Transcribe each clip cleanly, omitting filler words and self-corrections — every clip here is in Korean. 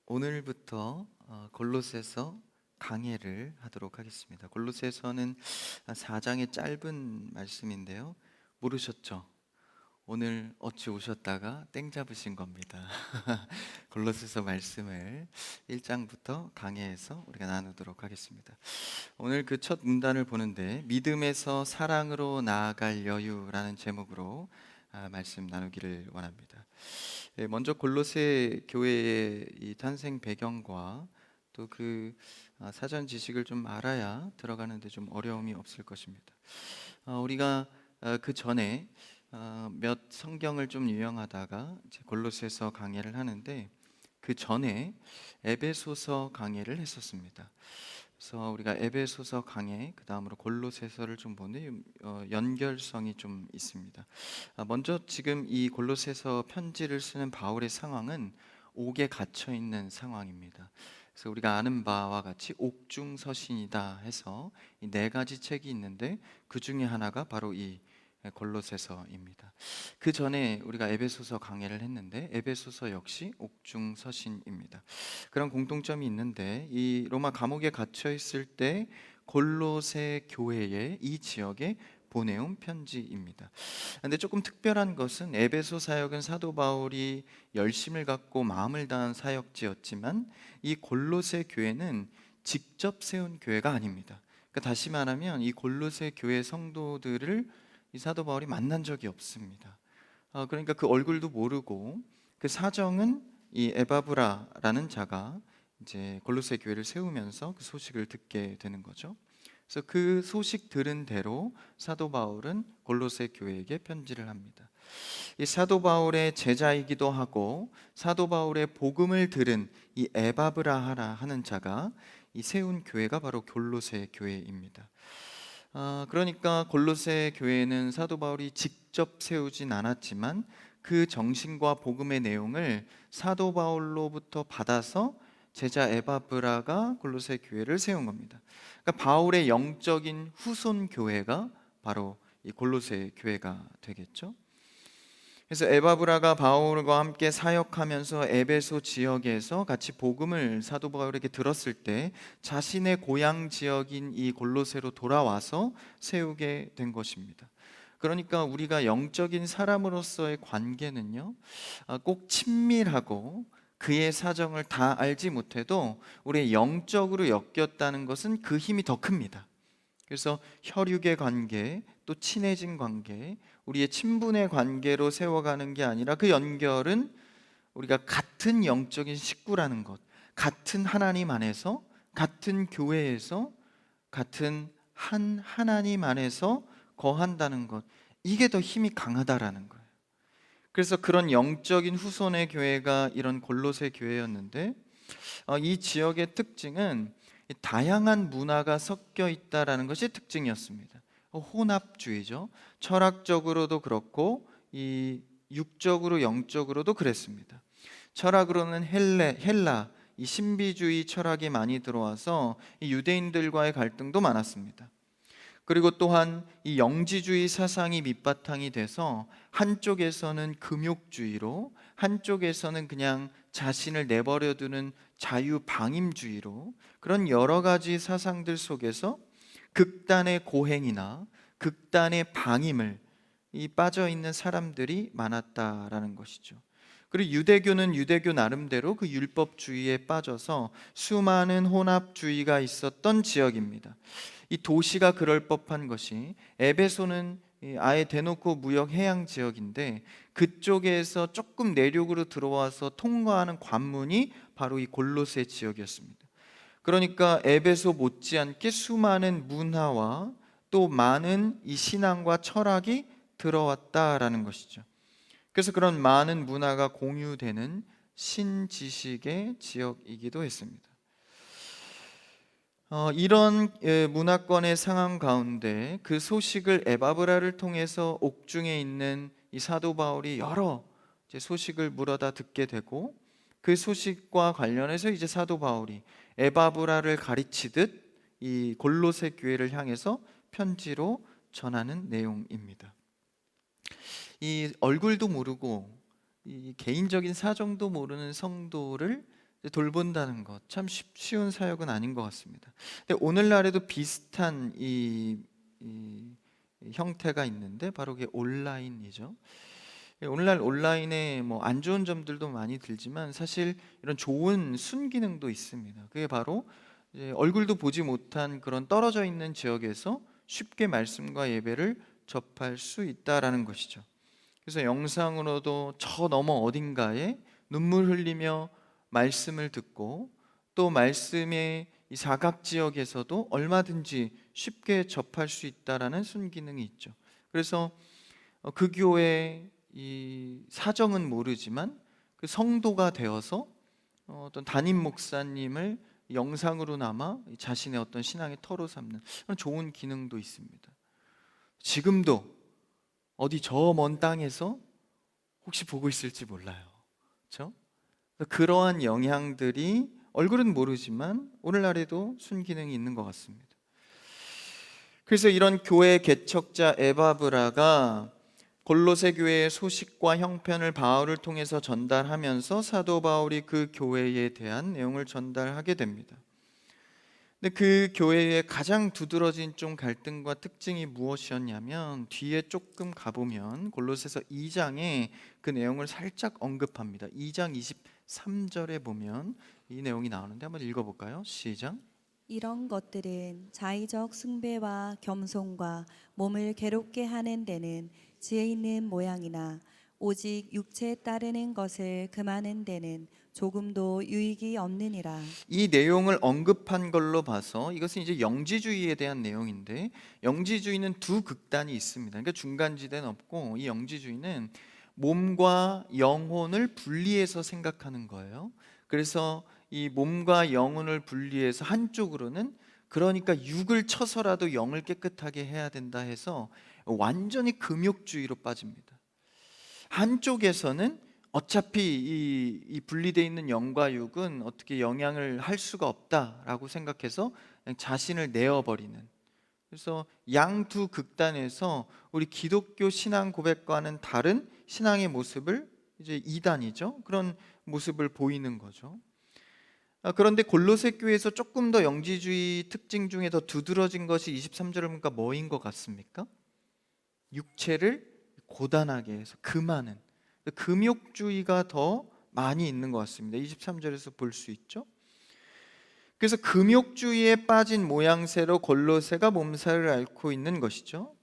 오늘부터 골로새서 강해를 하도록 하겠습니다. 골로새서는 4장의 짧은 말씀인데요. 모르셨죠? 오늘 어찌 오셨다가 땡 잡으신 겁니다. 골로새서 말씀을 1장부터 강해해서 우리가 나누도록 하겠습니다. 오늘 그 첫 문단을 보는데 믿음에서 사랑으로 나아갈 여유라는 제목으로 말씀 나누기를 원합니다. 먼저 골로새 교회의 이 탄생 배경과 또 그 사전 지식을 좀 알아야 들어가는데 좀 어려움이 없을 것입니다. 우리가 그 전에 몇 성경을 좀 유형하다가 이제 골로새서 강해를 하는데 그 전에 에베소서 강해를 했었습니다. 그래서 우리가 에베소서 강해 그 다음으로 골로새서를 좀 보는데 연결성이 좀 있습니다. 먼저 지금 이 골로새서 편지를 쓰는 바울의 상황은 옥에 갇혀 있는 상황입니다. 그래서 우리가 아는 바와 같이 옥중서신이다 해서 이 네 가지 책이 있는데 그 중에 하나가 바로 이 골로새서입니다. 그 전에 우리가 에베소서 강해를 했는데 에베소서 역시 옥중서신입니다. 그런 공통점이 있는데 이 로마 감옥에 갇혀 있을 때 골로새 교회의 이 지역에 보내온 편지입니다. 근데 조금 특별한 것은 에베소 사역은 사도 바울이 열심을 갖고 마음을 다한 사역지였지만 이 골로새 교회는 직접 세운 교회가 아닙니다. 그러니까 다시 말하면 이 골로새 교회 성도들을 이 사도 바울이 만난 적이 없습니다. 그러니까 그 얼굴도 모르고 그 사정은 이 에바브라라는 자가 이제 골로새 교회를 세우면서 그 소식을 듣게 되는 거죠. 그래서 그 소식 들은 대로 사도 바울은 골로새 교회에게 편지를 합니다. 이 사도 바울의 제자이기도 하고 사도 바울의 복음을 들은 이 에바브라하라 하는 자가 이 세운 교회가 바로 골로새 교회입니다. 그러니까 골로새 교회는 사도 바울이 직접 세우진 않았지만 그 정신과 복음의 내용을 사도 바울로부터 받아서 제자 에바브라가 골로새 교회를 세운 겁니다. 그러니까 바울의 영적인 후손 교회가 바로 이 골로새 교회가 되겠죠. 그래서 에바브라가 바울과 함께 사역하면서 에베소 지역에서 같이 복음을 사도 바울에게 들었을 때 자신의 고향 지역인 이 골로새로 돌아와서 세우게 된 것입니다. 그러니까 우리가 영적인 사람으로서의 관계는요, 꼭 친밀하고 그의 사정을 다 알지 못해도 우리의 영적으로 엮였다는 것은 그 힘이 더 큽니다. 그래서 혈육의 관계, 또 친해진 관계, 우리의 친분의 관계로 세워가는 게 아니라 그 연결은 우리가 같은 영적인 식구라는 것, 같은 하나님 안에서, 같은 교회에서, 같은 한 하나님 안에서 거한다는 것, 이게 더 힘이 강하다라는 거예요. 그래서 그런 영적인 후손의 교회가 이런 골로새 교회였는데 이 지역의 특징은 다양한 문화가 섞여 있다라는 것이 특징이었습니다. 혼합주의죠. 철학적으로도 그렇고 이 육적으로 영적으로도 그랬습니다. 철학으로는 헬라 이 신비주의 철학이 많이 들어와서 이 유대인들과의 갈등도 많았습니다. 그리고 또한 이 영지주의 사상이 밑바탕이 돼서 한쪽에서는 금욕주의로, 한쪽에서는 그냥 자신을 내버려두는 자유방임주의로, 그런 여러 가지 사상들 속에서 극단의 고행이나 극단의 방임을 빠져 있는 사람들이 많았다라는 것이죠. 그리고 유대교는 유대교 나름대로 그 율법주의에 빠져서 수많은 혼합주의가 있었던 지역입니다. 이 도시가 그럴 법한 것이 에베소는 아예 대놓고 무역 해양 지역인데 그쪽에서 조금 내륙으로 들어와서 통과하는 관문이 바로 이 골로새 지역이었습니다. 그러니까 에베소 못지않게 수많은 문화와 또 많은 이 신앙과 철학이 들어왔다라는 것이죠. 그래서 그런 많은 문화가 공유되는 신지식의 지역이기도 했습니다. 이런 문화권의 상황 가운데 그 소식을 에바브라를 통해서 옥중에 있는 이 사도 바울이 여러 이제 소식을 물어다 듣게 되고 그 소식과 관련해서 이제 사도 바울이 에바브라를 가르치듯 이 골로새 교회를 향해서 편지로 전하는 내용입니다. 이 얼굴도 모르고 이 개인적인 사정도 모르는 성도를 돌본다는 것 참 쉬운 사역은 아닌 것 같습니다. 근데 오늘날에도 비슷한 이 형태가 있는데 바로 그게 온라인이죠. 오늘날 온라인에 뭐 안 좋은 점들도 많이 들지만 사실 이런 좋은 순기능도 있습니다. 그게 바로 이제 얼굴도 보지 못한 그런 떨어져 있는 지역에서 쉽게 말씀과 예배를 접할 수 있다라는 것이죠. 그래서 영상으로도 저 너머 어딘가에 눈물 흘리며 말씀을 듣고 또 말씀의 이 사각 지역에서도 얼마든지 쉽게 접할 수 있다라는 순기능이 있죠. 그래서 그 교회 이 사정은 모르지만 그 성도가 되어서 어떤 담임 목사님을 영상으로나마 자신의 어떤 신앙의 터로 삼는 그런 좋은 기능도 있습니다. 지금도 어디 저 먼 땅에서 혹시 보고 있을지 몰라요. 그렇죠? 그러한 영향들이 얼굴은 모르지만 오늘날에도 순기능이 있는 것 같습니다. 그래서 이런 교회 개척자 에바브라가 골로새 교회의 소식과 형편을 바울을 통해서 전달하면서 사도 바울이 그 교회에 대한 내용을 전달하게 됩니다. 근데 그 교회의 가장 두드러진 좀 갈등과 특징이 무엇이었냐면 뒤에 조금 가보면 골로새서 2장에 그 내용을 살짝 언급합니다. 2장 23절에 보면 이 내용이 나오는데 한번 읽어볼까요? 시작. 이런 것들은 자의적 숭배와 겸손과 몸을 괴롭게 하는 데는 지혜 있는 모양이나 오직 육체에 따르는 것을 금하는 데는 조금도 유익이 없느니라. 이 내용을 언급한 걸로 봐서 이것은 이제 영지주의에 대한 내용인데 영지주의는 두 극단이 있습니다. 그러니까 중간지대는 없고 이 영지주의는 몸과 영혼을 분리해서 생각하는 거예요. 그래서 이 몸과 영혼을 분리해서 한쪽으로는 그러니까 육을 쳐서라도 영을 깨끗하게 해야 된다 해서 완전히 금욕주의로 빠집니다. 한쪽에서는 어차피 이 분리되어 있는 영과 육은 어떻게 영향을 할 수가 없다라고 생각해서 그냥 자신을 내어버리는, 그래서 양두 극단에서 우리 기독교 신앙 고백과는 다른 신앙의 모습을 이제 이단이죠. 그런 모습을 보이는 거죠. 그런데 골로새 교회에서 조금 더 영지주의 특징 중에 더 두드러진 것이 23절을 보니까 뭐인 것 같습니까? 육체를 고단하게 해서 금하는 금욕주의가 더 많이 있는 것 같습니다. 23절에서 볼 수 있죠. 그래서 금욕주의에 빠진 모양새로 골로새가 몸살을 앓고 있는 것이죠.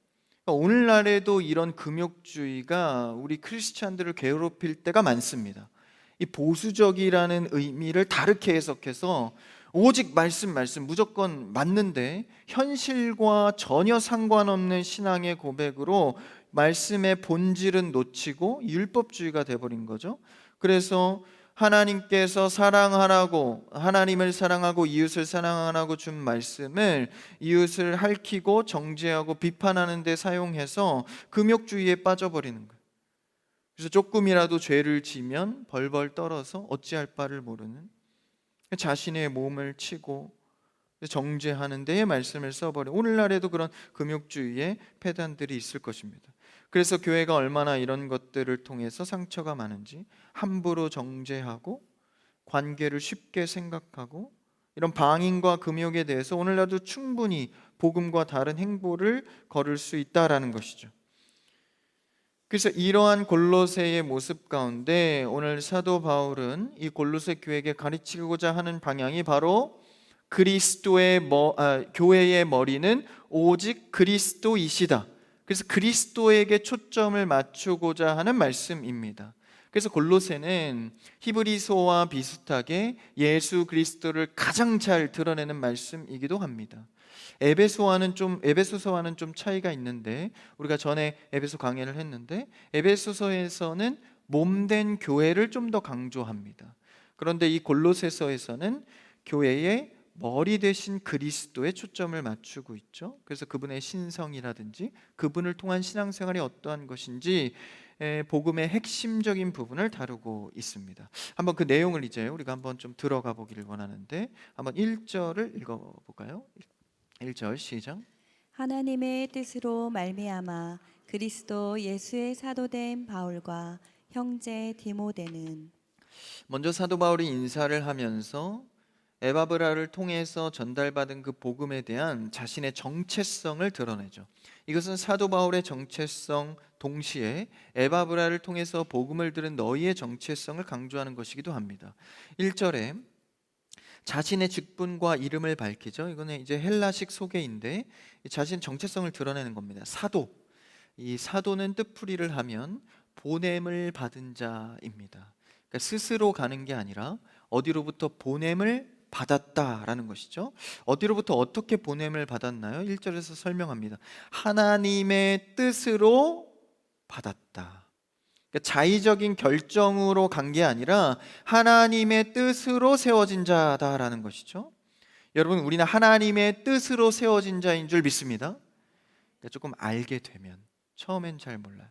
오늘날에도 이런 금욕주의가 우리 크리스찬들을 괴롭힐 때가 많습니다. 이 보수적이라는 의미를 다르게 해석해서 오직 말씀 무조건 맞는데 현실과 전혀 상관없는 신앙의 고백으로 말씀의 본질은 놓치고 율법주의가 돼버린 거죠. 그래서 하나님께서 사랑하라고, 하나님을 사랑하고 이웃을 사랑하라고 준 말씀을 이웃을 핥히고 정죄하고 비판하는 데 사용해서 금욕주의에 빠져버리는 거예요. 그래서 조금이라도 죄를 지면 벌벌 떨어서 어찌할 바를 모르는, 자신의 몸을 치고 정죄하는 데에 말씀을 써버려. 오늘날에도 그런 금욕주의의 폐단들이 있을 것입니다. 그래서 교회가 얼마나 이런 것들을 통해서 상처가 많은지, 함부로 정죄하고 관계를 쉽게 생각하고 이런 방임과 금욕에 대해서 오늘날도 충분히 복음과 다른 행보를 걸을 수 있다라는 것이죠. 그래서 이러한 골로새의 모습 가운데 오늘 사도 바울은 이 골로새 교회에게 가르치고자 하는 방향이 바로 교회의 머리는 오직 그리스도이시다. 그래서 그리스도에게 초점을 맞추고자 하는 말씀입니다. 그래서 골로새는 히브리서와 비슷하게 예수 그리스도를 가장 잘 드러내는 말씀이기도 합니다. 에베소서와는 좀 차이가 있는데, 우리가 전에 에베소 강해를 했는데 에베소서에서는 몸된 교회를 좀 더 강조합니다. 그런데 이 골로새서에서는 교회의 머리 대신 그리스도에 초점을 맞추고 있죠. 그래서 그분의 신성이라든지 그분을 통한 신앙생활이 어떠한 것인지 복음의 핵심적인 부분을 다루고 있습니다. 한번 그 내용을 이제 우리가 한번 좀 들어가 보기를 원하는데 한번 1절을 읽어볼까요? 1절 시작. 하나님의 뜻으로 말미암아 그리스도 예수의 사도된 바울과 형제 디모데는 먼저 사도 바울이 인사를 하면서 에바브라를 통해서 전달받은 그 복음에 대한 자신의 정체성을 드러내죠. 이것은 사도 바울의 정체성 동시에 에바브라를 통해서 복음을 들은 너희의 정체성을 강조하는 것이기도 합니다. 1절에 자신의 직분과 이름을 밝히죠. 이거는 이제 헬라식 소개인데 자신 정체성을 드러내는 겁니다. 사도. 이 사도는 뜻풀이를 하면 보냄을 받은 자입니다. 그러니까 스스로 가는 게 아니라 어디로부터 보냄을 받았다라는 것이죠. 어디로부터 어떻게 보냄을 받았나요? 1절에서 설명합니다. 하나님의 뜻으로 받았다. 그러니까 자의적인 결정으로 간 게 아니라 하나님의 뜻으로 세워진 자다라는 것이죠. 여러분, 우리는 하나님의 뜻으로 세워진 자인 줄 믿습니다. 그러니까 조금 알게 되면, 처음엔 잘 몰라요.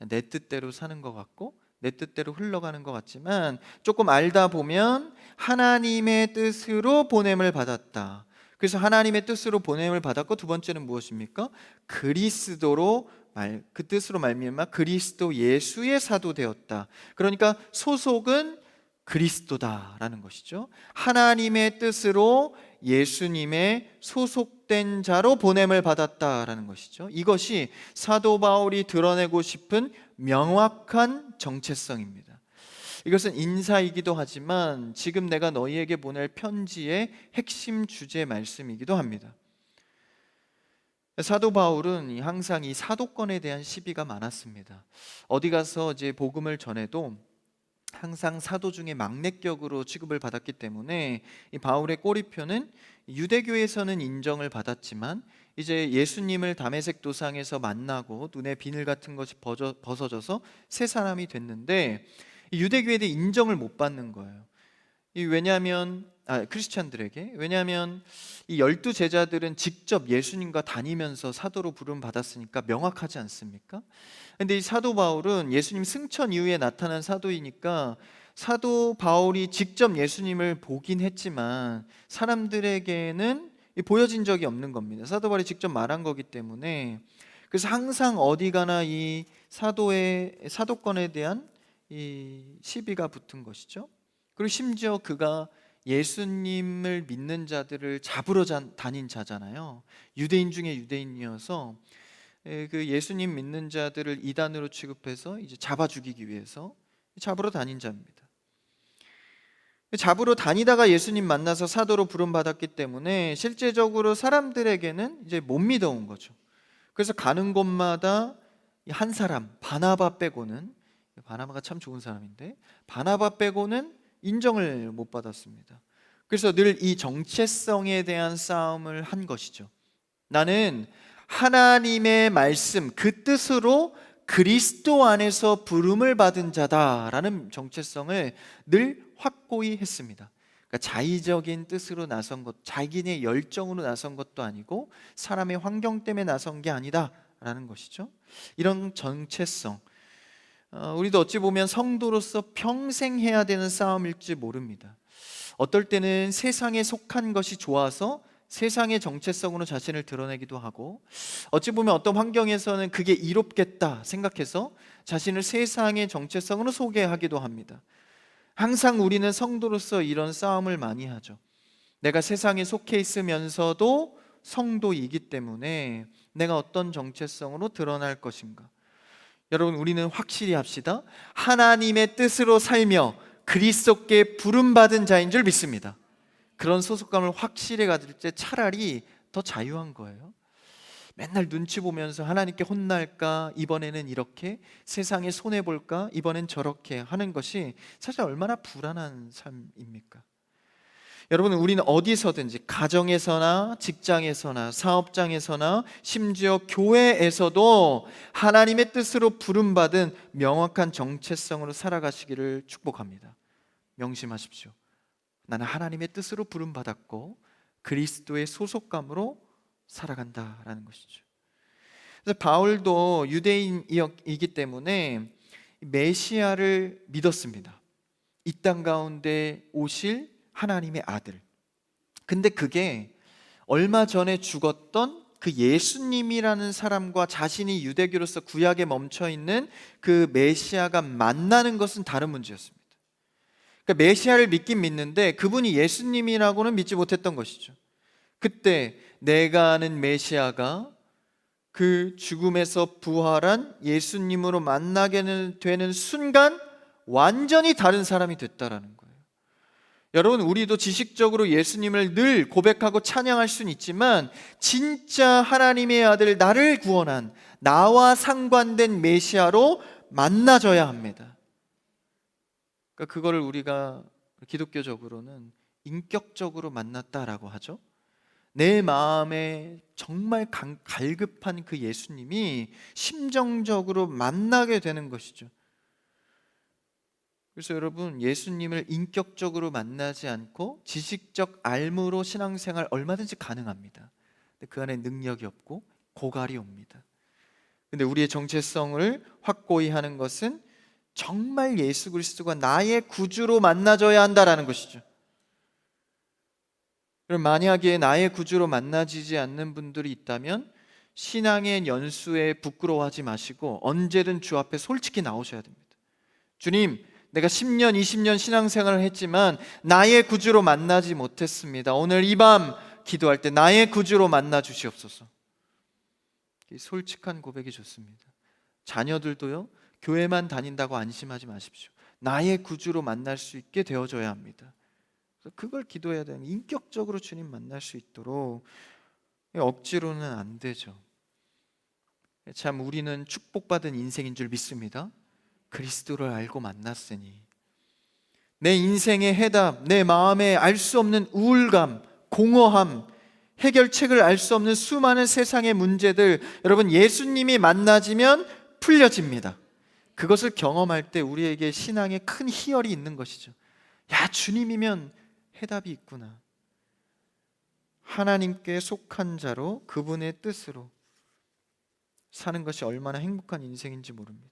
내 뜻대로 사는 것 같고 내 뜻대로 흘러가는 것 같지만 조금 알다 보면 하나님의 뜻으로 보냄을 받았다. 그래서 하나님의 뜻으로 보냄을 받았고, 두 번째는 무엇입니까? 그리스도로 그 뜻으로 말미암아 그리스도 예수의 사도 되었다. 그러니까 소속은 그리스도다라는 것이죠. 하나님의 뜻으로 예수님의 소속된 자로 보냄을 받았다라는 것이죠. 이것이 사도 바울이 드러내고 싶은 명확한 정체성입니다. 이것은 인사이기도 하지만 지금 내가 너희에게 보낼 편지의 핵심 주제 말씀이기도 합니다. 사도 바울은 항상 이 사도권에 대한 시비가 많았습니다. 어디 가서 이제 복음을 전해도 항상 사도 중에 막내격으로 취급을 받았기 때문에 이 바울의 꼬리표는 유대교에서는 인정을 받았지만 이제 예수님을 다메섹 도상에서 만나고 눈에 비늘 같은 것이 벗어져서 새 사람이 됐는데 유대교에 대해 인정을 못 받는 거예요. 왜냐하면 크리스찬들에게, 왜냐하면 이 12 제자들은 직접 예수님과 다니면서 사도로 부름 받았으니까 명확하지 않습니까? 근데 이 사도 바울은 예수님 승천 이후에 나타난 사도이니까 사도 바울이 직접 예수님을 보긴 했지만 사람들에게는 보여진 적이 없는 겁니다. 사도 바울이 직접 말한 거기 때문에. 그래서 항상 어디 가나 이 사도권에 대한 이 시비가 붙은 것이죠. 그리고 심지어 그가 예수님을 믿는 자들을 잡으러 다닌 자잖아요. 유대인 중에 유대인이어서 그 예수님 믿는 자들을 이단으로 취급해서 이제 잡아 죽이기 위해서 잡으러 다닌 자입니다. 잡으러 다니다가 예수님 만나서 사도로 부름 받았기 때문에 실제적으로 사람들에게는 이제 못 믿어온 거죠. 그래서 가는 곳마다 한 사람, 바나바 빼고는, 바나바가 참 좋은 사람인데 바나바 빼고는 인정을 못 받았습니다. 그래서 늘 이 정체성에 대한 싸움을 한 것이죠. 나는 하나님의 말씀, 그 뜻으로 그리스도 안에서 부름을 받은 자다라는 정체성을 늘 확고히 했습니다. 그러니까 자의적인 뜻으로 나선 것, 자기네 열정으로 나선 것도 아니고 사람의 환경 때문에 나선 게 아니다라는 것이죠. 이런 정체성, 우리도 어찌 보면 성도로서 평생 해야 되는 싸움일지 모릅니다. 어떨 때는 세상에 속한 것이 좋아서 세상의 정체성으로 자신을 드러내기도 하고, 어찌 보면 어떤 환경에서는 그게 이롭겠다 생각해서 자신을 세상의 정체성으로 소개하기도 합니다. 항상 우리는 성도로서 이런 싸움을 많이 하죠. 내가 세상에 속해 있으면서도 성도이기 때문에 내가 어떤 정체성으로 드러날 것인가. 여러분, 우리는 확실히 합시다. 하나님의 뜻으로 살며 그리스도께 부름받은 자인 줄 믿습니다. 그런 소속감을 확실히 가질 때 차라리 더 자유한 거예요. 맨날 눈치 보면서 하나님께 혼날까, 이번에는 이렇게, 세상에 손해볼까, 이번엔 저렇게 하는 것이 사실 얼마나 불안한 삶입니까? 여러분, 우리는 어디서든지, 가정에서나 직장에서나 사업장에서나 심지어 교회에서도 하나님의 뜻으로 부름받은 명확한 정체성으로 살아가시기를 축복합니다. 명심하십시오. 나는 하나님의 뜻으로 부름받았고 그리스도의 소속감으로 살아간다라는 것이죠. 그래서 바울도 유대인이기 때문에 메시아를 믿었습니다. 이 땅 가운데 오실 하나님의 아들. 근데 그게 얼마 전에 죽었던 그 예수님이라는 사람과 자신이 유대교로서 구약에 멈춰 있는 그 메시아가 만나는 것은 다른 문제였습니다. 그러니까 메시아를 믿긴 믿는데 그분이 예수님이라고는 믿지 못했던 것이죠. 그때 내가 아는 메시아가 그 죽음에서 부활한 예수님으로 만나게 되는 순간 완전히 다른 사람이 됐다라는 거예요. 여러분, 우리도 지식적으로 예수님을 늘 고백하고 찬양할 수는 있지만 진짜 하나님의 아들, 나를 구원한, 나와 상관된 메시아로 만나줘야 합니다. 그러니까 그거를 우리가 기독교적으로는 인격적으로 만났다라고 하죠. 내 마음에 정말 갈급한 그 예수님이 심정적으로 만나게 되는 것이죠. 그래서 여러분, 예수님을 인격적으로 만나지 않고 지식적 알무로 신앙생활 얼마든지 가능합니다. 근데 그 안에 능력이 없고 고갈이 옵니다. 근데 우리의 정체성을 확고히 하는 것은 정말 예수 그리스도가 나의 구주로 만나줘야 한다라는 것이죠. 그럼 만약에 나의 구주로 만나지지 않는 분들이 있다면 신앙의 연수에 부끄러워하지 마시고 언제든 주 앞에 솔직히 나오셔야 됩니다. 주님, 내가 10년, 20년 신앙생활을 했지만 나의 구주로 만나지 못했습니다. 오늘 이 밤 기도할 때 나의 구주로 만나 주시옵소서. 솔직한 고백이 좋습니다. 자녀들도요, 교회만 다닌다고 안심하지 마십시오. 나의 구주로 만날 수 있게 되어줘야 합니다. 그걸 기도해야 되는, 인격적으로 주님 만날 수 있도록. 억지로는 안 되죠. 참 우리는 축복받은 인생인 줄 믿습니다. 그리스도를 알고 만났으니 내 인생의 해답, 내 마음에 알 수 없는 우울감, 공허함, 해결책을 알 수 없는 수많은 세상의 문제들, 여러분, 예수님이 만나지면 풀려집니다. 그것을 경험할 때 우리에게 신앙에 큰 희열이 있는 것이죠. 야, 주님이면 해답이 있구나. 하나님께 속한 자로 그분의 뜻으로 사는 것이 얼마나 행복한 인생인지 모릅니다.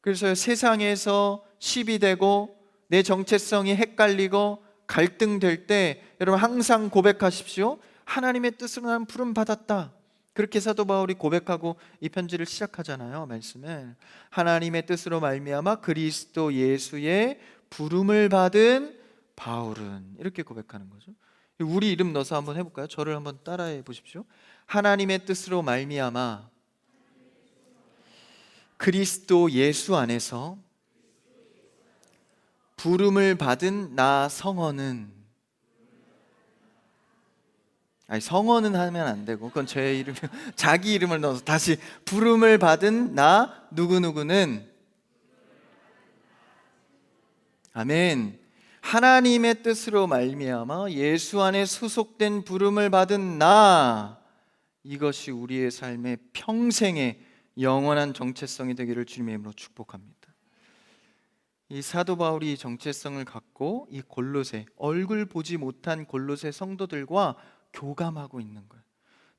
그래서 세상에서 시비되고 내 정체성이 헷갈리고 갈등될 때 여러분 항상 고백하십시오. 하나님의 뜻으로 나는 부름 받았다. 그렇게 사도 바울이 고백하고 이 편지를 시작하잖아요. 말씀을 하나님의 뜻으로 말미암아 그리스도 예수의 부름을 받은 바울은, 이렇게 고백하는 거죠. 우리 이름 넣어서 한번 해볼까요? 저를 한번 따라해 보십시오. 하나님의 뜻으로 말미암아 그리스도 예수 안에서 부름을 받은 나 성원은, 아니 성원은 하면 안 되고 그건 제 이름, 자기 이름을 넣어서 다시 부름을 받은 나 누구누구는, 아멘. 하나님의 뜻으로 말미암아 예수 안에 소속된 부름을 받은 나, 이것이 우리의 삶의 평생의 영원한 정체성이 되기를 주님의 이름으로 축복합니다. 이 사도 바울이 정체성을 갖고 이 골로새, 얼굴 보지 못한 골로새 성도들과 교감하고 있는 거예요.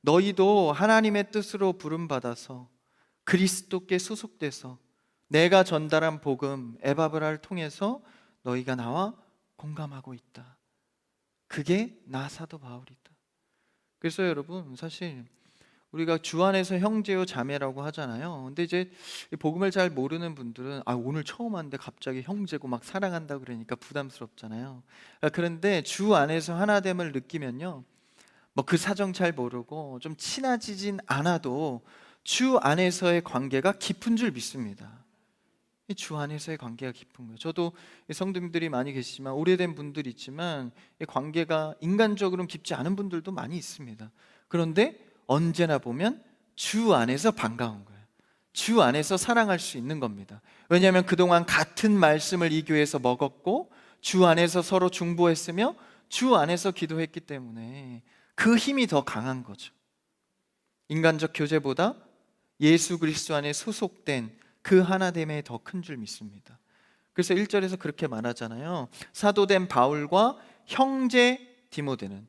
너희도 하나님의 뜻으로 부름받아서 그리스도께 소속돼서 내가 전달한 복음 에바브라를 통해서 너희가 나와 공감하고 있다. 그게 나 사도 바울이다. 그래서 여러분, 사실 우리가 주 안에서 형제요 자매라고 하잖아요. 근데 이제 복음을 잘 모르는 분들은 오늘 처음 왔는데 갑자기 형제고 막 사랑한다 그러니까 부담스럽잖아요. 그런데 주 안에서 하나됨을 느끼면요, 뭐 그 사정 잘 모르고 좀 친해지진 않아도 주 안에서의 관계가 깊은 줄 믿습니다. 이 주 안에서의 관계가 깊은 거예요. 저도 성도님들이 많이 계시지만 오래된 분들이 있지만 이 관계가 인간적으로는 깊지 않은 분들도 많이 있습니다. 그런데 언제나 보면 주 안에서 반가운 거예요. 주 안에서 사랑할 수 있는 겁니다. 왜냐하면 그동안 같은 말씀을 이 교회에서 먹었고 주 안에서 서로 중보했으며 주 안에서 기도했기 때문에 그 힘이 더 강한 거죠. 인간적 교제보다 예수 그리스도 안에 소속된 그 하나됨에 더 큰 줄 믿습니다. 그래서 1절에서 그렇게 말하잖아요. 사도된 바울과 형제 디모데는,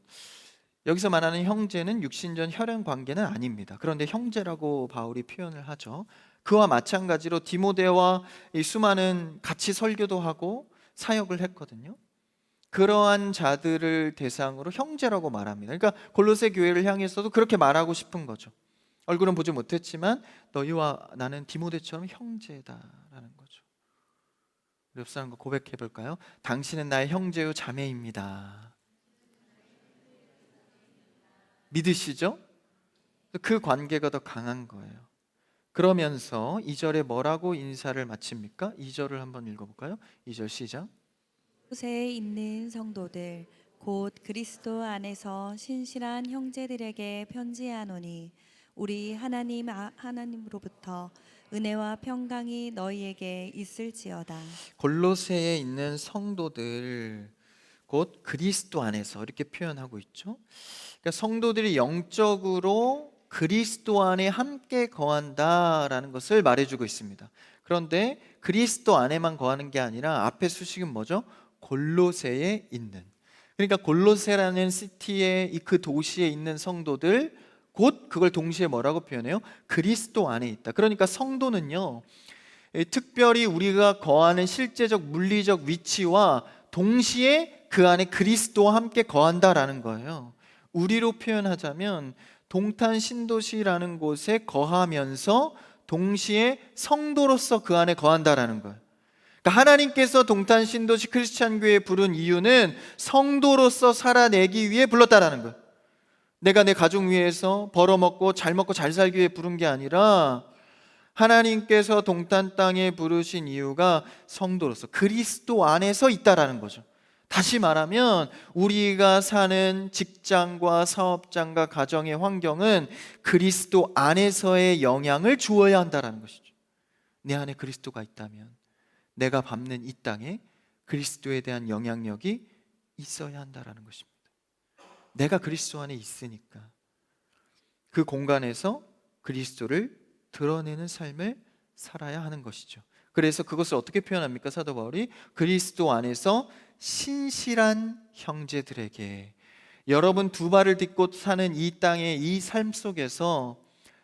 여기서 말하는 형제는 육신전 혈연 관계는 아닙니다. 그런데 형제라고 바울이 표현을 하죠. 그와 마찬가지로 디모데와 이 수많은 같이 설교도 하고 사역을 했거든요. 그러한 자들을 대상으로 형제라고 말합니다. 그러니까 골로새 교회를 향해서도 그렇게 말하고 싶은 거죠. 얼굴은 보지 못했지만 너희와 나는 디모데처럼 형제다라는 거죠. 우리 옆 사람과 고백해 볼까요? 당신은 나의 형제요 자매입니다. 믿으시죠? 그 관계가 더 강한 거예요. 그러면서 2절에 뭐라고 인사를 마칩니까? 2절을 한번 읽어볼까요? 2절 시작. 곳에 있는 성도들 곧 그리스도 안에서 신실한 형제들에게 편지하노니 우리 하나님으로부터 은혜와 평강이 너희에게 있을지어다. 골로새에 있는 성도들 곧 그리스도 안에서 이렇게 표현하고 있죠. 그러니까 성도들이 영적으로 그리스도 안에 함께 거한다라는 것을 말해주고 있습니다. 그런데 그리스도 안에만 거하는 게 아니라 앞에 수식은 뭐죠? 골로새에 있는. 그러니까 골로새라는 시티에 그 도시에 있는 성도들 곧 그걸 동시에 뭐라고 표현해요? 그리스도 안에 있다. 그러니까 성도는요, 특별히 우리가 거하는 실제적 물리적 위치와 동시에 그 안에 그리스도와 함께 거한다라는 거예요. 우리로 표현하자면 동탄 신도시라는 곳에 거하면서 동시에 성도로서 그 안에 거한다라는 거예요. 그러니까 하나님께서 동탄 신도시 크리스찬 교회에 부른 이유는 성도로서 살아내기 위해 불렀다라는 거예요. 내가 내 가족 위해서 벌어먹고 잘 먹고 잘 살기 위해 부른 게 아니라 하나님께서 동탄 땅에 부르신 이유가 성도로서 그리스도 안에서 있다라는 거죠. 다시 말하면 우리가 사는 직장과 사업장과 가정의 환경은 그리스도 안에서의 영향을 주어야 한다는 것이죠. 내 안에 그리스도가 있다면 내가 밟는 이 땅에 그리스도에 대한 영향력이 있어야 한다는 것입니다. 내가 그리스도 안에 있으니까 그 공간에서 그리스도를 드러내는 삶을 살아야 하는 것이죠. 그래서 그것을 어떻게 표현합니까? 사도 바울이 그리스도 안에서 신실한 형제들에게, 여러분 두 발을 딛고 사는 이 땅의 이 삶 속에서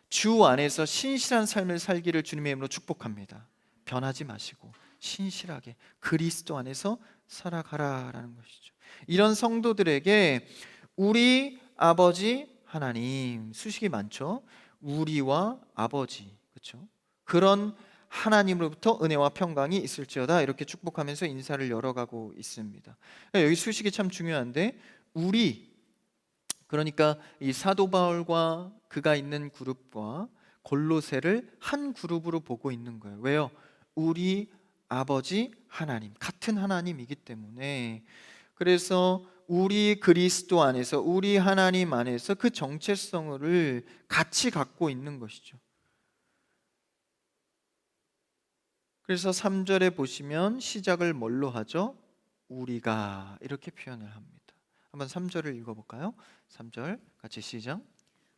주 안에서 신실한 삶을 살기를 주님의 이름으로 축복합니다. 변하지 마시고 신실하게 그리스도 안에서 살아가라라는 것이죠. 이런 성도들에게 우리 아버지 하나님, 수식이 많죠. 우리와 아버지, 그렇죠? 그런 하나님으로부터 은혜와 평강이 있을지어다 이렇게 축복하면서 인사를 열어가고 있습니다. 여기 수식이 참 중요한데 우리, 그러니까 이 사도 바울과 그가 있는 그룹과 골로새를 한 그룹으로 보고 있는 거예요. 왜요? 우리 아버지 하나님, 같은 하나님이기 때문에. 그래서 우리 그리스도 안에서, 우리 하나님 안에서 그 정체성을 같이 갖고 있는 것이죠. 그래서 3절에 보시면 시작을 뭘로 하죠? 우리가 이렇게 표현을 합니다. 한번 3절을 읽어볼까요? 3절 같이 시작.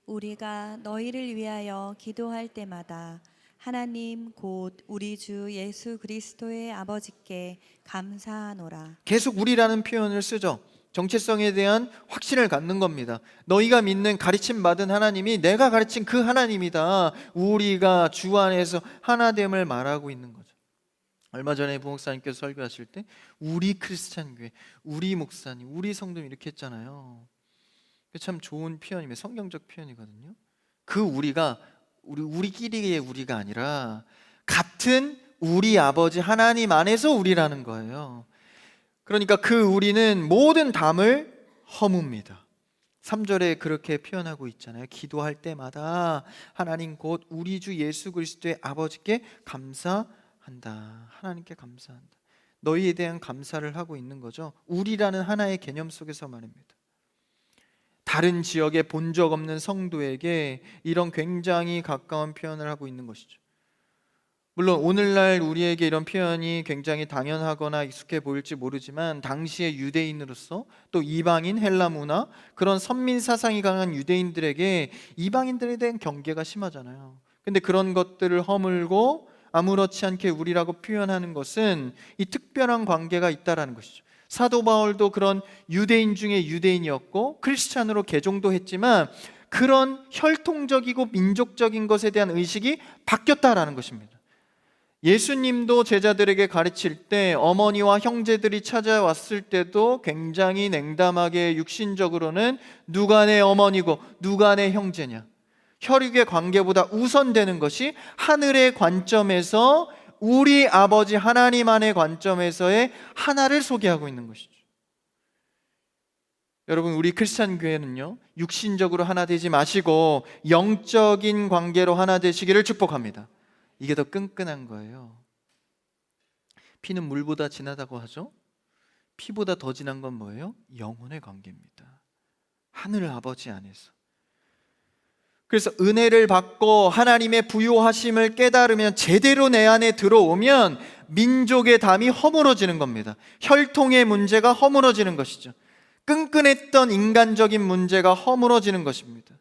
우리가 너희를 위하여 기도할 때마다 하나님 곧 우리 주 예수 그리스도의 아버지께 감사하노라. 계속 우리라는 표현을 쓰죠. 정체성에 대한 확신을 갖는 겁니다. 너희가 믿는 가르침 받은 하나님이 내가 가르친 그 하나님이다. 우리가 주 안에서 하나됨을 말하고 있는 거죠. 얼마 전에 부목사님께서 설교하실 때 우리 크리스찬 교회, 우리 목사님, 우리 성도님 이렇게 했잖아요. 참 좋은 표현이며 성경적 표현이거든요. 그 우리가 우리끼리의 우리가 아니라 같은 우리 아버지 하나님 안에서 우리라는 거예요. 그러니까 그 우리는 모든 담을 허뭅니다. 3절에 그렇게 표현하고 있잖아요. 기도할 때마다 하나님 곧 우리 주 예수 그리스도의 아버지께 감사한다. 하나님께 감사한다. 너희에 대한 감사를 하고 있는 거죠. 우리라는 하나의 개념 속에서 말입니다. 다른 지역에 본 적 없는 성도에게 이런 굉장히 가까운 표현을 하고 있는 것이죠. 물론 오늘날 우리에게 이런 표현이 굉장히 당연하거나 익숙해 보일지 모르지만 당시의 유대인으로서 또 이방인 헬라 문화, 그런 선민 사상이 강한 유대인들에게 이방인들에 대한 경계가 심하잖아요. 근데 그런 것들을 허물고 아무렇지 않게 우리라고 표현하는 것은 이 특별한 관계가 있다라는 것이죠. 사도 바울도 그런 유대인 중에 유대인이었고 크리스찬으로 개종도 했지만 그런 혈통적이고 민족적인 것에 대한 의식이 바뀌었다라는 것입니다. 예수님도 제자들에게 가르칠 때 어머니와 형제들이 찾아왔을 때도 굉장히 냉담하게 육신적으로는 누가 내 어머니고 누가 내 형제냐, 혈육의 관계보다 우선되는 것이 하늘의 관점에서 우리 아버지 하나님 안의 관점에서의 하나를 소개하고 있는 것이죠. 여러분, 우리 크리스찬 교회는요, 육신적으로 하나 되지 마시고 영적인 관계로 하나 되시기를 축복합니다. 이게 더 끈끈한 거예요. 피는 물보다 진하다고 하죠. 피보다 더 진한 건 뭐예요? 영혼의 관계입니다. 하늘 아버지 안에서. 그래서 은혜를 받고 하나님의 부요하심을 깨달으면, 제대로 내 안에 들어오면 민족의 담이 허물어지는 겁니다. 혈통의 문제가 허물어지는 것이죠. 끈끈했던 인간적인 문제가 허물어지는 것입니다.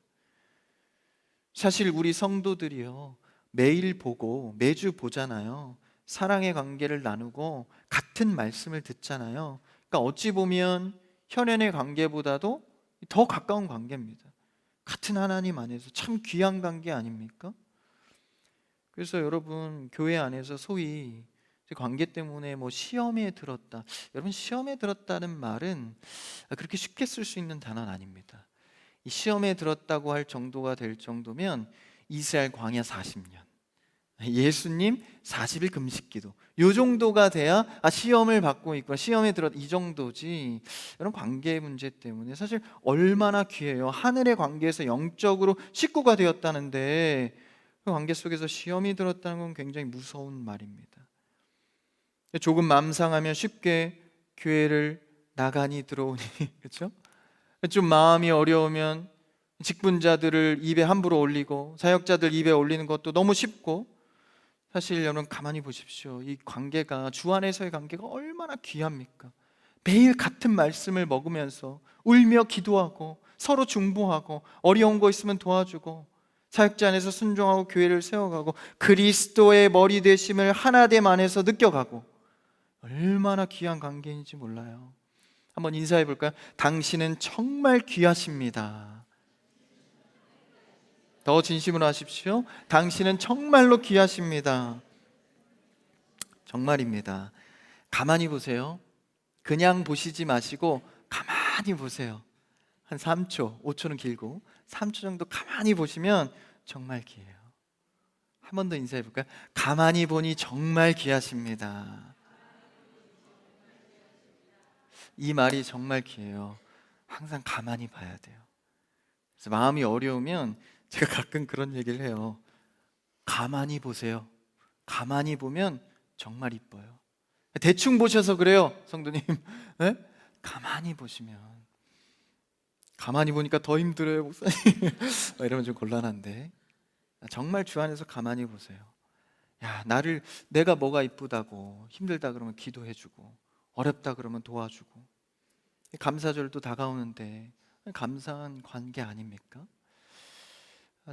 사실 우리 성도들이요, 매일 보고 매주 보잖아요. 사랑의 관계를 나누고 같은 말씀을 듣잖아요. 그러니까 어찌 보면 혈연의 관계보다도 더 가까운 관계입니다. 같은 하나님 안에서 참 귀한 관계 아닙니까? 그래서 여러분, 교회 안에서 소위 관계 때문에 뭐 시험에 들었다, 여러분, 시험에 들었다는 말은 그렇게 쉽게 쓸 수 있는 단어는 아닙니다. 이 시험에 들었다고 할 정도가 될 정도면 이스라엘 광야 40년, 예수님 40일 금식기도, 요 정도가 돼야 시험을 받고 있구나, 시험에 들었, 이 정도지. 이런 관계 문제 때문에 사실 얼마나 귀해요. 하늘의 관계에서 영적으로 식구가 되었다는데 그 관계 속에서 시험이 들었다는 건 굉장히 무서운 말입니다. 조금 맘 상하면 쉽게 교회를 나가니 들어오니 그렇죠? 좀 마음이 어려우면 직분자들을 입에 함부로 올리고 사역자들 입에 올리는 것도 너무 쉽고, 사실 여러분 가만히 보십시오. 이 관계가, 주 안에서의 관계가 얼마나 귀합니까? 매일 같은 말씀을 먹으면서 울며 기도하고 서로 중보하고 어려운 거 있으면 도와주고 사역자 안에서 순종하고 교회를 세워가고 그리스도의 머리 되심을 하나됨 안에서 느껴가고, 얼마나 귀한 관계인지 몰라요. 한번 인사해 볼까요? 당신은 정말 귀하십니다. 더 진심으로 하십시오. 당신은 정말로 귀하십니다. 정말입니다. 가만히 보세요. 그냥 보시지 마시고 가만히 보세요. 한 3초, 5초는 길고 3초 정도 가만히 보시면 정말 귀해요. 한 번 더 인사해 볼까요? 가만히 보니 정말 귀하십니다. 이 말이 정말 귀해요. 항상 가만히 봐야 돼요. 그래서 마음이 어려우면 제가 가끔 그런 얘기를 해요. 가만히 보세요. 가만히 보면 정말 이뻐요. 대충 보셔서 그래요, 성도님. 네? 가만히 보시면. 가만히 보니까 더 힘들어요, 목사님. 이러면 좀 곤란한데, 정말 주 안에서 가만히 보세요. 야, 내가 뭐가 이쁘다고, 힘들다 그러면 기도해주고, 어렵다 그러면 도와주고, 감사절도 다가오는데 감사한 관계 아닙니까?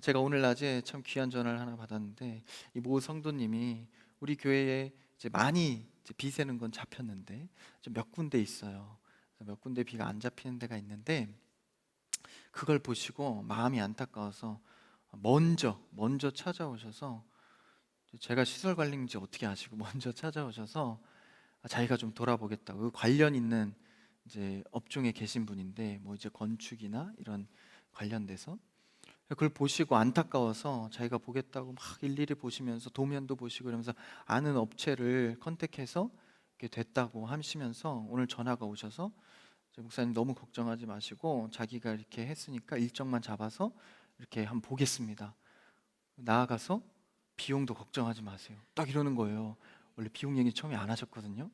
제가 오늘 낮에 참 귀한 전화를 하나 받았는데, 이 모 성도님이 우리 교회에 이제 많이 이제 비 새는 건 잡혔는데 좀 몇 군데 있어요. 몇 군데 비가 안 잡히는 데가 있는데, 그걸 보시고 마음이 안타까워서 먼저 찾아오셔서, 제가 시설 관리인지 어떻게 아시고 먼저 찾아오셔서 자기가 좀 돌아보겠다고, 그 관련 있는 이제 업종에 계신 분인데, 뭐 이제 건축이나 이런 관련돼서 그걸 보시고 안타까워서 자기가 보겠다고 막 일일이 보시면서 도면도 보시고 이러면서 아는 업체를 컨택해서 이렇게 됐다고 하시면서 오늘 전화가 오셔서, 목사님 너무 걱정하지 마시고 자기가 이렇게 했으니까 일정만 잡아서 이렇게 한번 보겠습니다. 나아가서 비용도 걱정하지 마세요. 딱 이러는 거예요. 원래 비용 얘기 처음에 안 하셨거든요.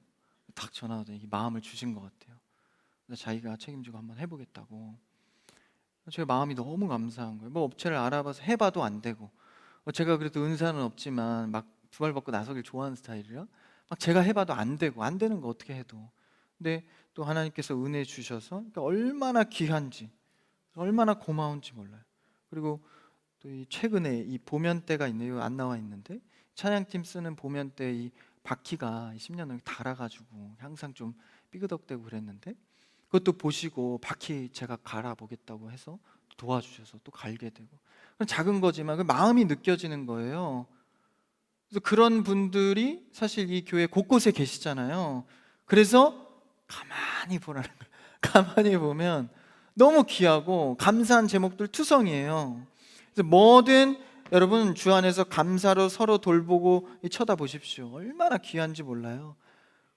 딱 전화 오더니 마음을 주신 것 같아요. 그래서 자기가 책임지고 한번 해보겠다고. 제가 마음이 너무 감사한 거예요. 뭐 업체를 알아봐서 해봐도 안 되고, 제가 그래도 은사는 없지만 막 부활받고 나서길 좋아하는 스타일이라 막 제가 해봐도 안 되고, 안 되는 거 어떻게 해도. 근데 또 하나님께서 은혜 주셔서, 그러니까 얼마나 귀한지, 얼마나 고마운지 몰라요. 그리고 또 이 최근에 이 보면대가 있네요. 안 나와 있는데 찬양팀 쓰는 보면대 이 바퀴가 10년 넘게 닳아가지고 항상 좀 삐그덕대고 그랬는데, 그것도 보시고 바퀴 제가 갈아보겠다고 해서 도와주셔서 또 갈게 되고, 작은 거지만 그 마음이 느껴지는 거예요. 그래서 그런 분들이 사실 이 교회 곳곳에 계시잖아요. 그래서 가만히 보라는 거예요. 가만히 보면 너무 귀하고 감사한 제목들 투성이에요. 그래서 뭐든 여러분 주 안에서 감사로 서로 돌보고 쳐다보십시오. 얼마나 귀한지 몰라요.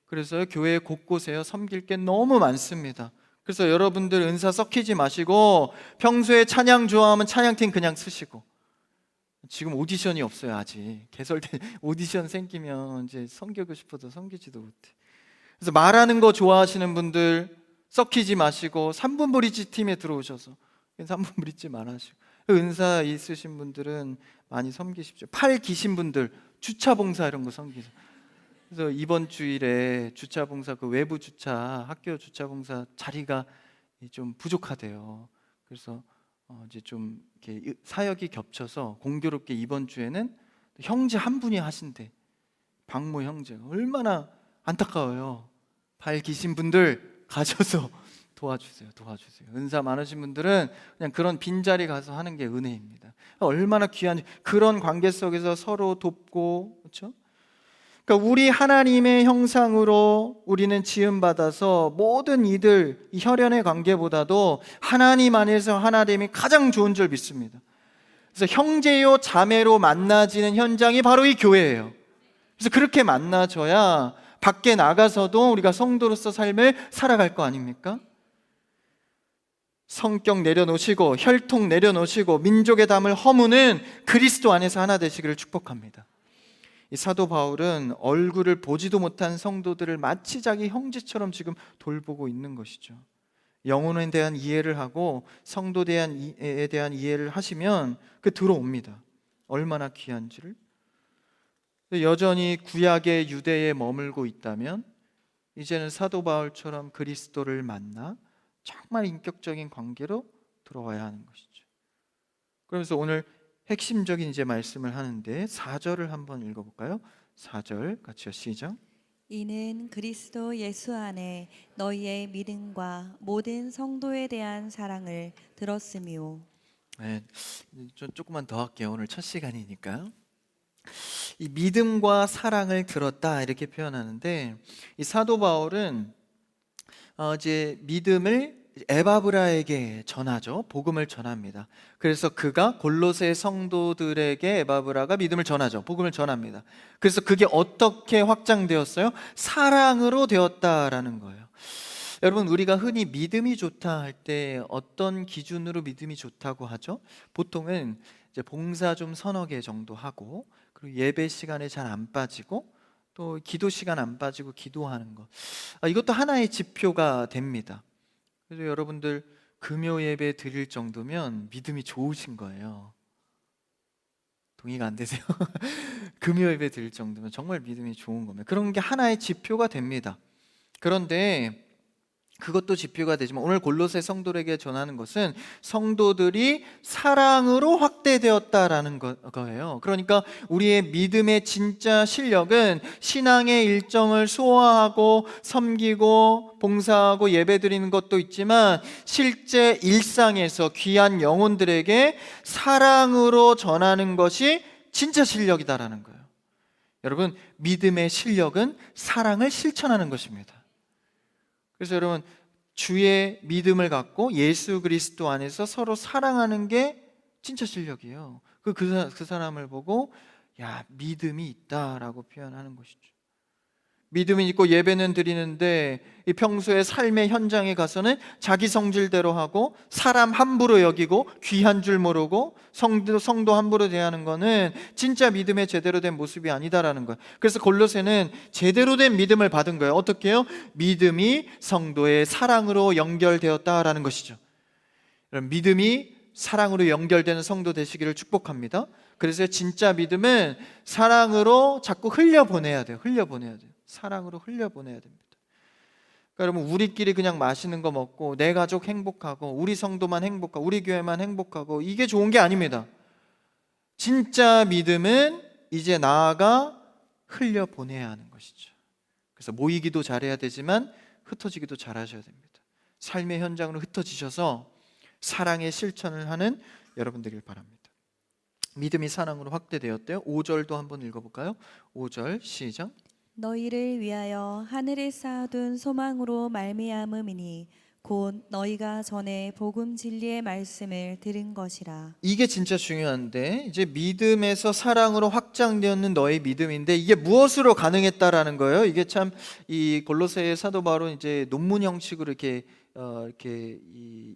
그래서 교회 곳곳에요 섬길 게 너무 많습니다. 그래서 여러분들 은사 썩히지 마시고 평소에 찬양 좋아하면 찬양팀 그냥 쓰시고, 지금 오디션이 없어요. 아직 개설된 오디션 생기면 이제 섬기고 싶어도 섬기지도 못해. 그래서 말하는 거 좋아하시는 분들 썩히지 마시고 3분 브릿지 팀에 들어오셔서 3분 브릿지만 하시고, 은사 있으신 분들은 많이 섬기십시오. 팔 기신 분들 주차 봉사 이런 거 섬기세요. 그래서 이번 주일에 주차 봉사, 그 외부 주차, 학교 주차 봉사 자리가 좀 부족하대요. 그래서 이제 좀 이렇게 사역이 겹쳐서 공교롭게 이번 주에는 형제 한 분이 하신대. 박모 형제가 얼마나 안타까워요. 발 기신 분들 가셔서 도와주세요. 은사 많으신 분들은 그냥 그런 빈자리 가서 하는 게 은혜입니다. 얼마나 귀한지. 그런 관계 속에서 서로 돕고, 그렇죠? 그러니까 우리 하나님의 형상으로 우리는 지음받아서 모든 이들, 이 혈연의 관계보다도 하나님 안에서 하나됨이 가장 좋은 줄 믿습니다. 그래서 형제요 자매로 만나지는 현장이 바로 이 교회예요. 그래서 그렇게 만나져야 밖에 나가서도 우리가 성도로서 삶을 살아갈 거 아닙니까? 성격 내려놓으시고 혈통 내려놓으시고 민족의 담을 허무는 그리스도 안에서 하나 되시기를 축복합니다. 이 사도 바울은 얼굴을 보지도 못한 성도들을 마치 자기 형제처럼 지금 돌보고 있는 것이죠. 영혼에 대한 이해를 하고 성도에 대한 이해를 하시면 그 들어옵니다. 얼마나 귀한지를. 여전히 구약의 유대에 머물고 있다면 이제는 사도 바울처럼 그리스도를 만나 정말 인격적인 관계로 들어와야 하는 것이죠. 그래서 오늘 핵심적인 이제 말씀을 하는데 4절을 한번 읽어볼까요? 4절 같이요. 시작. 이는 그리스도 예수 안에 너희의 믿음과 모든 성도에 대한 사랑을 들었으며. 네, 좀 조금만 더 할게요. 오늘 첫 시간이니까요. 이 믿음과 사랑을 들었다 이렇게 표현하는데, 이 사도 바울은 이제 믿음을 에바브라에게 전하죠. 복음을 전합니다. 그래서 그가 골로새 성도들에게 에바브라가 믿음을 전하죠. 복음을 전합니다. 그래서 그게 어떻게 확장되었어요? 사랑으로 되었다라는 거예요. 여러분, 우리가 흔히 믿음이 좋다 할 때 어떤 기준으로 믿음이 좋다고 하죠? 보통은 이제 봉사 좀 서너 개 정도 하고, 그리고 예배 시간에 잘 안 빠지고, 또 기도 시간 안 빠지고 기도하는 것. 이것도 하나의 지표가 됩니다. 그래서 여러분들 금요 예배 드릴 정도면 믿음이 좋으신 거예요. 동의가 안 되세요? 금요 예배 드릴 정도면 정말 믿음이 좋은 겁니다. 그런 게 하나의 지표가 됩니다. 그런데 그것도 지표가 되지만 오늘 골로새 성도들에게 전하는 것은 성도들이 사랑으로 확대되었다라는 거예요. 그러니까 우리의 믿음의 진짜 실력은 신앙의 일정을 소화하고 섬기고 봉사하고 예배드리는 것도 있지만 실제 일상에서 귀한 영혼들에게 사랑으로 전하는 것이 진짜 실력이다라는 거예요. 여러분, 믿음의 실력은 사랑을 실천하는 것입니다. 그래서 여러분, 주의 믿음을 갖고 예수 그리스도 안에서 서로 사랑하는 게 진짜 실력이에요. 그 사람을 보고 야, 믿음이 있다라고 표현하는 것이죠. 믿음이 있고 예배는 드리는데 이 평소에 삶의 현장에 가서는 자기 성질대로 하고 사람 함부로 여기고 귀한 줄 모르고 성도 함부로 대하는 거는 진짜 믿음의 제대로 된 모습이 아니다라는 거예요. 그래서 골로새는 제대로 된 믿음을 받은 거예요. 어떻게 해요? 믿음이 성도의 사랑으로 연결되었다라는 것이죠. 여러분, 믿음이 사랑으로 연결되는 성도 되시기를 축복합니다. 그래서 진짜 믿음은 사랑으로 자꾸 흘려보내야 돼요. 사랑으로 흘려보내야 됩니다. 그러니까 여러분, 우리끼리 그냥 맛있는 거 먹고 내 가족 행복하고 우리 성도만 행복하고 우리 교회만 행복하고 이게 좋은 게 아닙니다. 진짜 믿음은 이제 나아가 흘려보내야 하는 것이죠. 그래서 모이기도 잘해야 되지만 흩어지기도 잘하셔야 됩니다. 삶의 현장으로 흩어지셔서 사랑의 실천을 하는 여러분들일 바랍니다. 믿음이 사랑으로 확대되었대요. 5절도 한번 읽어볼까요? 5절 시작. 너희를 위하여 하늘에 쌓아둔 소망으로 말미암음이니 곧 너희가 전에 복음 진리의 말씀을 들은 것이라. 이게 진짜 중요한데, 이제 믿음에서 사랑으로 확장되었는 너의 믿음인데 이게 무엇으로 가능했다라는 거예요. 이게 참 이 골로새의 사도 바울은 이제 논문 형식으로 이렇게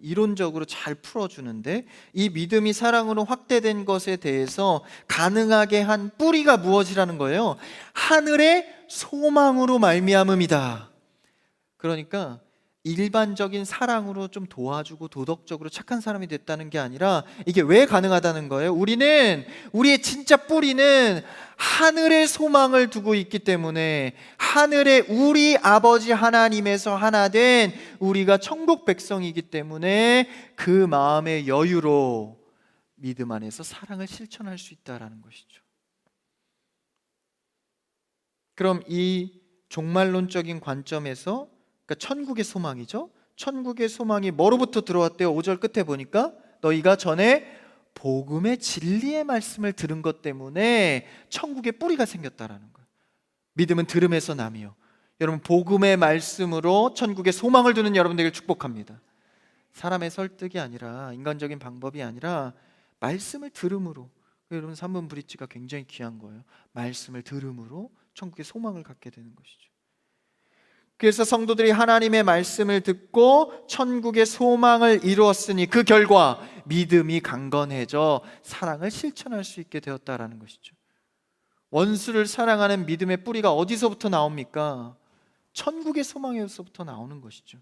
이론적으로 잘 풀어주는데, 이 믿음이 사랑으로 확대된 것에 대해서 가능하게 한 뿌리가 무엇이라는 거예요. 하늘의 소망으로 말미암음이다. 그러니까 일반적인 사랑으로 좀 도와주고 도덕적으로 착한 사람이 됐다는 게 아니라, 이게 왜 가능하다는 거예요? 우리의 진짜 뿌리는 하늘의 소망을 두고 있기 때문에, 하늘의 우리 아버지 하나님에서 하나 된 우리가 천국 백성이기 때문에 그 마음의 여유로 믿음 안에서 사랑을 실천할 수 있다는 것이죠. 그럼 이 종말론적인 관점에서, 그러니까 천국의 소망이죠. 천국의 소망이 뭐로부터 들어왔대요? 5절 끝에 보니까 너희가 전에 복음의 진리의 말씀을 들은 것 때문에 천국의 뿌리가 생겼다라는 거예요. 믿음은 들음에서 남이요. 여러분, 복음의 말씀으로 천국의 소망을 두는 여러분들을 축복합니다. 사람의 설득이 아니라, 인간적인 방법이 아니라 말씀을 들음으로. 여러분, 3분 브릿지가 굉장히 귀한 거예요. 말씀을 들음으로 천국의 소망을 갖게 되는 것이죠. 그래서 성도들이 하나님의 말씀을 듣고 천국의 소망을 이루었으니 그 결과 믿음이 강건해져 사랑을 실천할 수 있게 되었다라는 것이죠. 원수를 사랑하는 믿음의 뿌리가 어디서부터 나옵니까? 천국의 소망에서부터 나오는 것이죠.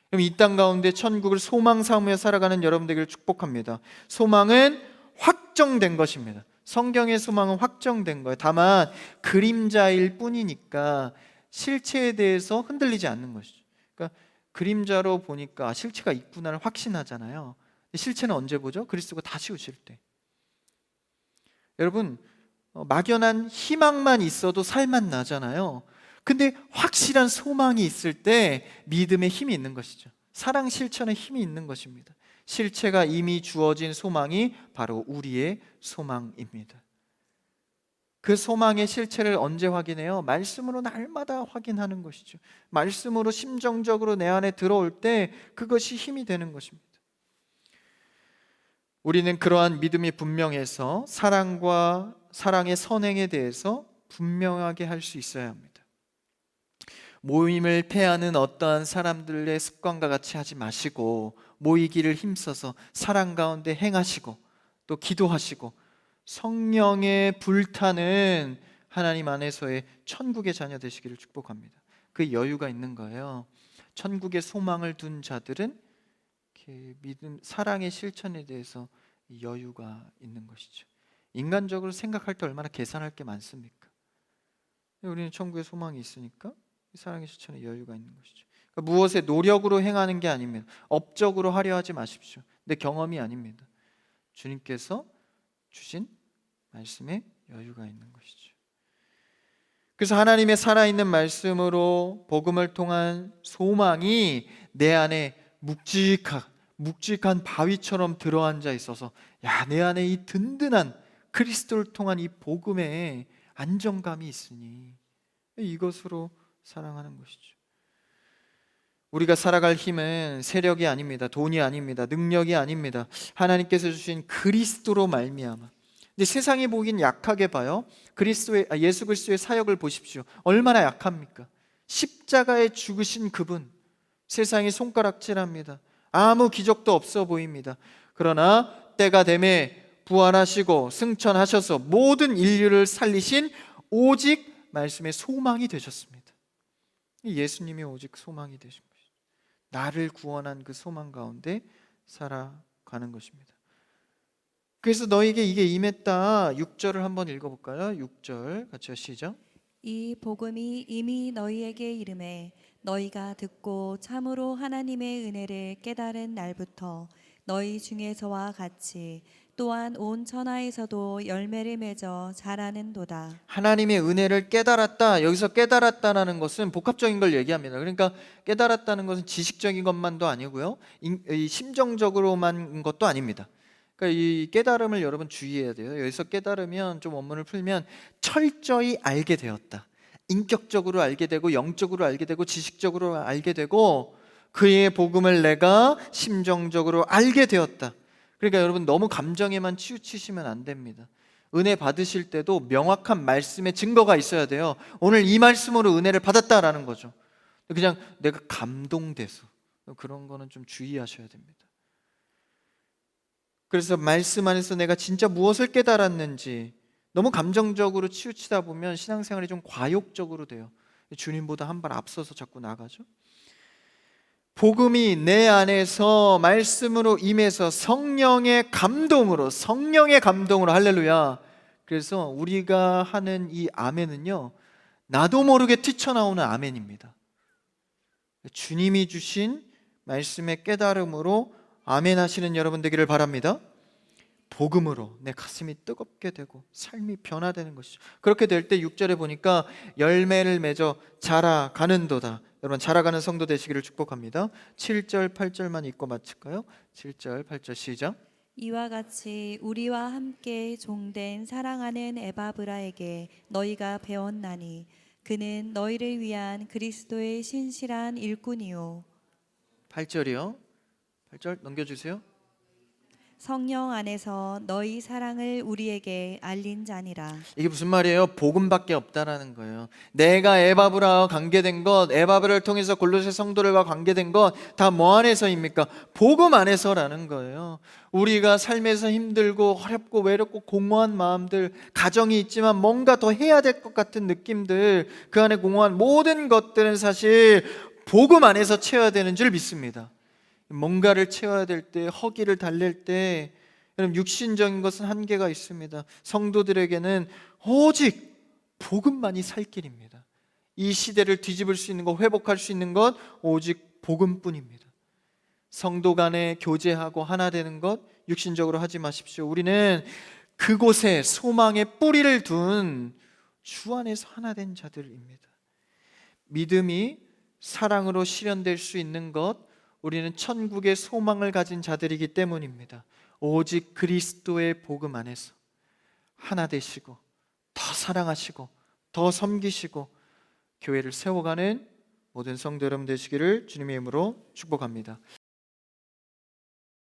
그럼 이 땅 가운데 천국을 소망 삼으며 살아가는 여러분들에게 축복합니다. 소망은 확정된 것입니다. 성경의 소망은 확정된 거예요. 다만 그림자일 뿐이니까 실체에 대해서 흔들리지 않는 것이죠. 그러니까 그림자로 보니까 실체가 있구나를 확신하잖아요. 실체는 언제 보죠? 그리스도가 다시 오실 때. 여러분, 막연한 희망만 있어도 살만 나잖아요. 근데 확실한 소망이 있을 때 믿음에 힘이 있는 것이죠. 사랑 실천에 힘이 있는 것입니다. 실체가 이미 주어진 소망이 바로 우리의 소망입니다. 그 소망의 실체를 언제 확인해요? 말씀으로 날마다 확인하는 것이죠. 말씀으로 심정적으로 내 안에 들어올 때 그것이 힘이 되는 것입니다. 우리는 그러한 믿음이 분명해서 사랑과 사랑의 선행에 대해서 분명하게 할 수 있어야 합니다. 모임을 패하는 어떠한 사람들의 습관과 같이 하지 마시고, 모이기를 힘써서 사랑 가운데 행하시고 또 기도하시고 성령에 불타는 하나님 안에서의 천국의 자녀 되시기를 축복합니다. 그 여유가 있는 거예요. 천국의 소망을 둔 자들은 믿음, 사랑의 실천에 대해서 여유가 있는 것이죠. 인간적으로 생각할 때 얼마나 계산할 게 많습니까? 우리는 천국의 소망이 있으니까 사랑의 실천에 여유가 있는 것이죠. 그러니까 무엇에 노력으로 행하는 게 아닙니다. 업적으로 하려 하지 마십시오. 내 경험이 아닙니다. 주님께서 주신 말씀에 여유가 있는 것이죠. 그래서 하나님의 살아있는 말씀으로 복음을 통한 소망이 내 안에 묵직한 바위처럼 들어앉아 있어서, 내 안에 이 든든한 그리스도를 통한 이 복음에 안정감이 있으니 이것으로 사랑하는 것이죠. 우리가 살아갈 힘은 세력이 아닙니다. 돈이 아닙니다. 능력이 아닙니다. 하나님께서 주신 그리스도로 말미암아. 근데 세상이 보긴 약하게 봐요. 예수 그리스도의 사역을 보십시오. 얼마나 약합니까? 십자가에 죽으신 그분, 세상이 손가락질합니다. 아무 기적도 없어 보입니다. 그러나 때가 되매 부활하시고 승천하셔서 모든 인류를 살리신 오직 말씀의 소망이 되셨습니다. 예수님이 오직 소망이 되신 것이죠. 나를 구원한 그 소망 가운데 살아가는 것입니다. 그래서 너에게 이게 임했다. 6절을 한번 읽어볼까요? 6절 같이 시작. 이 복음이 이미 너희에게 이름에 너희가 듣고 참으로 하나님의 은혜를 깨달은 날부터 너희 중에서와 같이 또한 온 천하에서도 열매를 맺어 자라는도다. 하나님의 은혜를 깨달았다. 여기서 깨달았다라는 것은 복합적인 걸 얘기합니다. 그러니까 깨달았다는 것은 지식적인 것만도 아니고요, 이 심정적으로만 것도 아닙니다. 그러니까 이 깨달음을 여러분 주의해야 돼요. 여기서 깨달으면, 좀 원문을 풀면 철저히 알게 되었다. 인격적으로 알게 되고 영적으로 알게 되고 지식적으로 알게 되고, 그의 복음을 내가 심정적으로 알게 되었다. 그러니까 여러분 너무 감정에만 치우치시면 안 됩니다. 은혜 받으실 때도 명확한 말씀의 증거가 있어야 돼요. 오늘 이 말씀으로 은혜를 받았다라는 거죠. 그냥 내가 감동돼서, 그런 거는 좀 주의하셔야 됩니다. 그래서 말씀 안에서 내가 진짜 무엇을 깨달았는지, 너무 감정적으로 치우치다 보면 신앙생활이 좀 과욕적으로 돼요. 주님보다 한 발 앞서서 자꾸 나가죠. 복음이 내 안에서 말씀으로 임해서 성령의 감동으로 할렐루야. 그래서 우리가 하는 이 아멘은요, 나도 모르게 튀쳐나오는 아멘입니다. 주님이 주신 말씀의 깨달음으로 아멘 하시는 여러분 되기를 바랍니다. 복음으로 내 가슴이 뜨겁게 되고 삶이 변화되는 것이죠. 그렇게 될 때 6절에 보니까 열매를 맺어 자라가는도다. 여러분 자라가는 성도 되시기를 축복합니다. 7절 8절만 읽고 마칠까요? 7절 8절 시작. 이와 같이 우리와 함께 종된 사랑하는 에바브라에게 너희가 배웠나니 그는 너희를 위한 그리스도의 신실한 일꾼이요 8절이요. 8절 넘겨주세요. 성령 안에서 너희 사랑을 우리에게 알린 자니라. 이게 무슨 말이에요? 복음밖에 없다라는 거예요. 내가 에바브라와 관계된 것, 에바브라를 통해서 골로새 성도들과 관계된 것 다 뭐 안에서입니까? 복음 안에서라는 거예요. 우리가 삶에서 힘들고 어렵고 외롭고 공허한 마음들, 가정이 있지만 뭔가 더 해야 될 것 같은 느낌들, 그 안에 공허한 모든 것들은 사실 복음 안에서 채워야 되는 줄 믿습니다. 뭔가를 채워야 될 때, 허기를 달랠 때, 여러분 육신적인 것은 한계가 있습니다. 성도들에게는 오직 복음만이 살 길입니다. 이 시대를 뒤집을 수 있는 것, 회복할 수 있는 것 오직 복음뿐입니다. 성도 간에 교제하고 하나 되는 것 육신적으로 하지 마십시오. 우리는 그곳에 소망의 뿌리를 둔 주 안에서 하나 된 자들입니다. 믿음이 사랑으로 실현될 수 있는 것, 우리는 천국의 소망을 가진 자들이기 때문입니다. 오직 그리스도의 복음 안에서 하나 되시고 더 사랑하시고 더 섬기시고 교회를 세워가는 모든 성도 여러분 되시기를 주님의 이름으로 축복합니다.